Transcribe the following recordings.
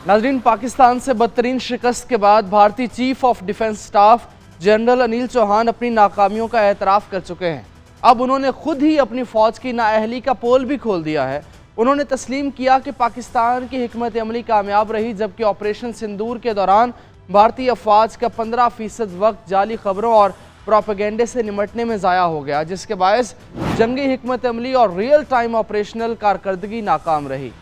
नाजरीन, पाकिस्तान से बदतरीन शिकस्त के बाद भारतीय chief of defence staff general Anil Chauhan अपनी नाकामियों का एतराफ़ कर चुके हैं। अब उन्होंने खुद ही अपनी फ़ौज की नाअहली का पोल भी खोल दिया है। उन्होंने तस्लीम किया कि पाकिस्तान की हिकमत अमली कामयाब रही, जबकि ऑपरेशन सिंदूर के दौरान भारतीय अफवाज का 15% वक्त जाली खबरों और प्रोपेगेंडे से निमटने में ज़ाया हो गया, जिसके बायस जंगी हिकमत अमली और रियल टाइम ऑपरेशनल कारकर्दगी नाकाम रही।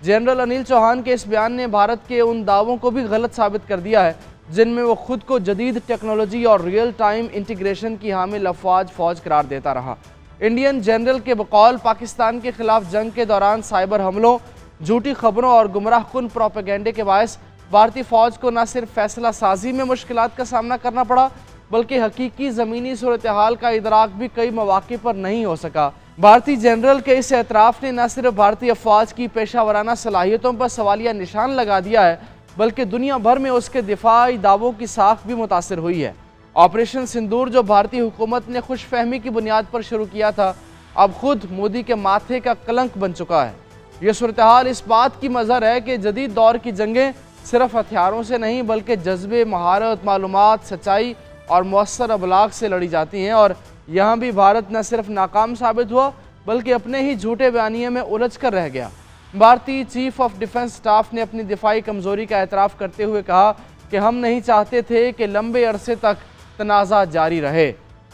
जनरल अनिल चौहान के इस बयान ने भारत के उन दावों को भी गलत साबित कर दिया है जिनमें वो खुद को जदीद टेक्नोलॉजी और रियल टाइम इंटीग्रेशन की हामिल अफवाज फ़ौज करार देता रहा। इंडियन जनरल के बकौल पाकिस्तान के खिलाफ जंग के दौरान साइबर हमलों, झूठी खबरों और गुमराह कुन प्रोपेगेंडे के बायस भारतीय फ़ौज को न सिर्फ फैसला साजी में मुश्किलात का सामना करना पड़ा, बल्कि हकीकी ज़मीनी सूरत हाल का इदराक भी कई मौक़े पर नहीं हो सका। भारतीय जनरल के इस एतराफ़ ने न सिर्फ भारतीय अफवाज की पेशा वराना सलाहियतों पर सवालिया निशान लगा दिया है, बल्कि दुनिया भर में उसके दिफाई दावों की साख भी मुतासिर हुई है। ऑपरेशन सिंदूर, जो भारतीय हुकूमत ने खुश फहमी की बुनियाद पर शुरू किया था, अब खुद मोदी के माथे का कलंक बन चुका है। ये सूरत हाल इस बात की मज़हर है कि जदीद दौर की जंगें सिर्फ हथियारों से नहीं, बल्कि जज्बे, महारत, मालूमात, सच्चाई और मौसर अबलाग से लड़ी जाती हैं। और यहाँ भी भारत न सिर्फ नाकाम साबित हुआ, बल्कि अपने ही झूठे बयानिए में उलझ कर रह गया। भारतीय चीफ ऑफ डिफेंस स्टाफ ने अपनी दिफाई कमज़ोरी का एतराफ़ करते हुए कहा कि हम नहीं चाहते थे कि लंबे अरसे तक तनाज़ा जारी रहे।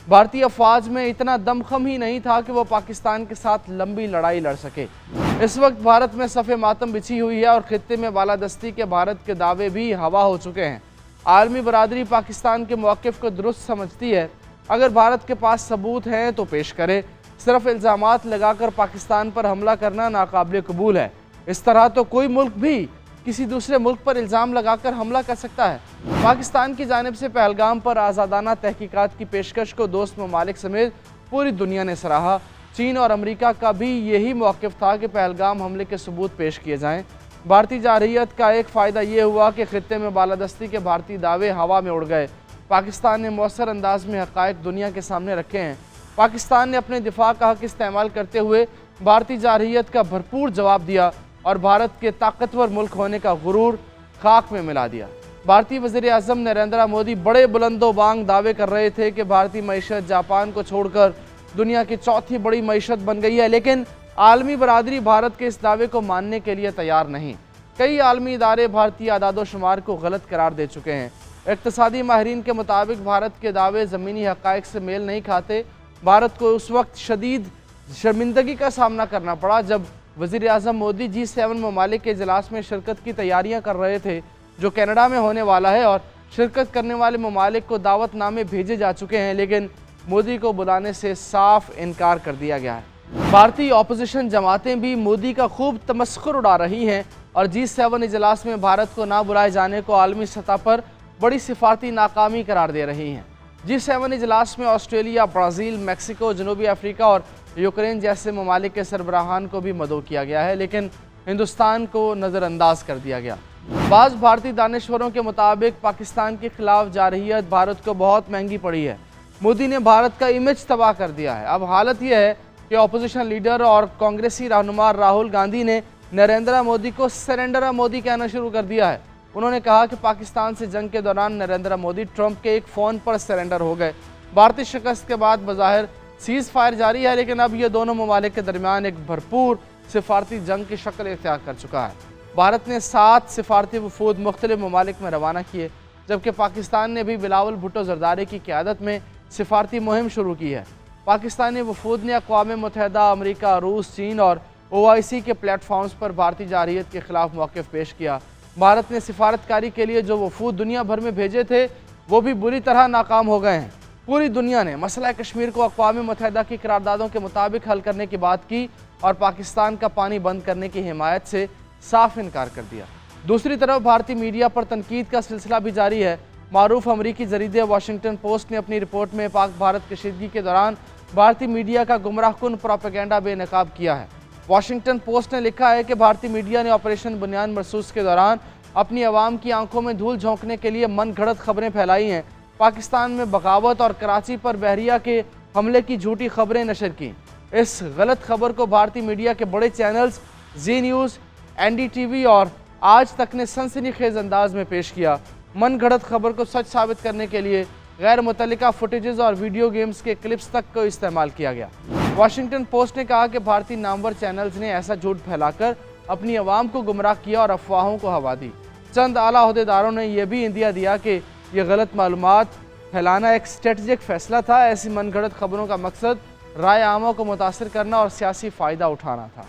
भारतीय अफवाज में इतना दमखम ही नहीं था कि वो पाकिस्तान के साथ लंबी लड़ाई लड़ सके। इस वक्त भारत में सफ़े मातम बिछी हुई है और ख़ित्ते में बालादस्ती के भारत के दावे भी हवा हो चुके हैं। आलमी बरादरी पाकिस्तान के मौक़िफ़ को दुरुस्त समझती है। अगर भारत के पास सबूत हैं तो पेश करे। सिर्फ इल्ज़ामात लगाकर पाकिस्तान पर हमला करना नाकाबिल कबूल है। इस तरह तो कोई मुल्क भी किसी दूसरे मुल्क पर इल्ज़ाम लगाकर हमला कर सकता है। पाकिस्तान की जानिब से पहलगाम पर आज़ादाना तहकीकात की पेशकश को दोस्त ममालिक समेत पूरी दुनिया ने सराहा। चीन और अमरीका का भी यही मौक़िफ़ था कि पहलगाम हमले के सबूत पेश किए जाएँ। भारतीय जारहियत का एक फ़ायदा ये हुआ कि ख़ित्ते में बालादस्ती के भारतीय दावे हवा में उड़ गए। पाकिस्तान ने मौसर अंदाज में हक़ाइक़ दुनिया के सामने रखे हैं। पाकिस्तान ने अपने दिफा का हक़ इस्तेमाल करते हुए भारतीय जारहियत का भरपूर जवाब दिया और भारत के ताकतवर मुल्क होने का गुरूर खाक में मिला दिया। भारतीय वज़ीर आज़म नरेंद्र मोदी बड़े बुलंदो बांग दावे कर रहे थे कि भारतीय मईशत जापान को छोड़कर दुनिया की चौथी बड़ी मईशत बन गई है, लेकिन आलमी बरादरी भारत के इस दावे को मानने के लिए तैयार नहीं। कई आलमी इदारे भारतीय आदादो शुमार को गलत करार दे चुके हैं। इक़्तिसादी माहिरीन के मुताबिक भारत के दावे ज़मीनी हक़ाइक़ से मेल नहीं खाते। भारत को उस वक्त शदीद शर्मिंदगी का सामना करना पड़ा जब वज़ीर आज़म मोदी G7 ममालिक के इजलास में शिरकत की तैयारियां कर रहे थे, जो कनाडा में होने वाला है, और शिरकत करने वाले ममालिक को दावतनामे भेजे जा चुके हैं, लेकिन मोदी को बुलाने से साफ इनकार कर दिया गया है। भारतीय अपोजिशन जमातें भी मोदी का खूब तमस्खुर उड़ा रही हैं और G7 इजलास में भारत को ना बुलाए जाने को आलमी सतह पर बड़ी सिफारती नाकामी करार दे रही हैं। G7 इजलास में ऑस्ट्रेलिया, ब्राज़ील, मैक्सिको, जनूबी अफ्रीका और यूक्रेन जैसे ममालिक के सरबराहान को भी मदऊ किया गया है, लेकिन हिंदुस्तान को नज़रअंदाज कर दिया गया। बाज़ भारतीय दानिश्वरों के मुताबिक पाकिस्तान के खिलाफ जारहियत भारत को बहुत महंगी पड़ी है। मोदी ने भारत का इमेज तबाह कर दिया है। अब हालत यह है कि अपोजिशन लीडर और कांग्रेसी रहनुमा राहुल गांधी ने नरेंद्र मोदी को सरेंडर मोदी कहना शुरू कर दिया है। उन्होंने कहा कि पाकिस्तान से जंग के दौरान नरेंद्र मोदी ट्रंप के एक फ़ोन पर सरेंडर हो गए। भारतीय शिकस्त के बाद बज़ाहिर सीज़ फायर जारी है, लेकिन अब ये दोनों ममालिक के दरमियान एक भरपूर सिफारती जंग की शक्ल इख्तियार कर चुका है। भारत ने 7 सिफारती वफूद मुख्तलिफ ममालिक में रवाना किए, जबकि पाकिस्तान ने भी बिलावल भुट्टो ज़रदारी की क़यादत में सिफारती मुहिम शुरू की है। पाकिस्तानी वफूद ने अक़वाम मुत्तहिदा, अमरीका, रूस, चीन और OIC के प्लेटफॉर्म्स पर भारतीय जारहियत के ख़िलाफ़ मौक़िफ़ पेश किया। भारत ने सिफारतकारी के लिए जो वफूद दुनिया भर में भेजे थे, वो भी बुरी तरह नाकाम हो गए हैं। पूरी दुनिया ने मसला कश्मीर को अक़वाम मुत्तहिदा की करारदादों के मुताबिक हल करने की बात की और पाकिस्तान का पानी बंद करने की हिमायत से साफ इनकार कर दिया। दूसरी तरफ भारतीय मीडिया पर तनकीद का सिलसिला भी जारी है। मारूफ अमरीकी जरीदे वाशिंगटन पोस्ट ने अपनी रिपोर्ट में पाक भारत कशीदगी के दौरान भारतीय मीडिया का गुमराहकुन प्रोपेगेंडा बेनकाब किया है। वाशिंगटन पोस्ट ने लिखा है कि भारतीय मीडिया ने ऑपरेशन बुनियान मरसूस के दौरान अपनी आवाम की आंखों में धूल झोंकने के लिए मन घड़त खबरें फैलाई हैं। पाकिस्तान में बगावत और कराची पर बहरिया के हमले की झूठी खबरें नशर की। इस गलत खबर को भारतीय मीडिया के बड़े चैनल्स जी न्यूज़, NDTV और آج تک نے سنسنی خیز انداز میں پیش کیا۔ من گھڑت خبر کو سچ ثابت کرنے کے لیے غیر متعلقہ فوٹیجز اور ویڈیو گیمز کے کلپس تک کو استعمال کیا گیا۔ واشنگٹن پوسٹ نے کہا کہ بھارتی نامور چینلز نے ایسا جھوٹ پھیلا کر اپنی عوام کو گمراہ کیا اور افواہوں کو ہوا دی۔ چند اعلیٰ عہدیداروں نے یہ بھی اندیا دیا کہ یہ غلط معلومات پھیلانا ایک اسٹریٹجک فیصلہ تھا۔ ایسی من گھڑت خبروں کا مقصد رائے عامہ کو متاثر کرنا اور سیاسی فائدہ اٹھانا تھا۔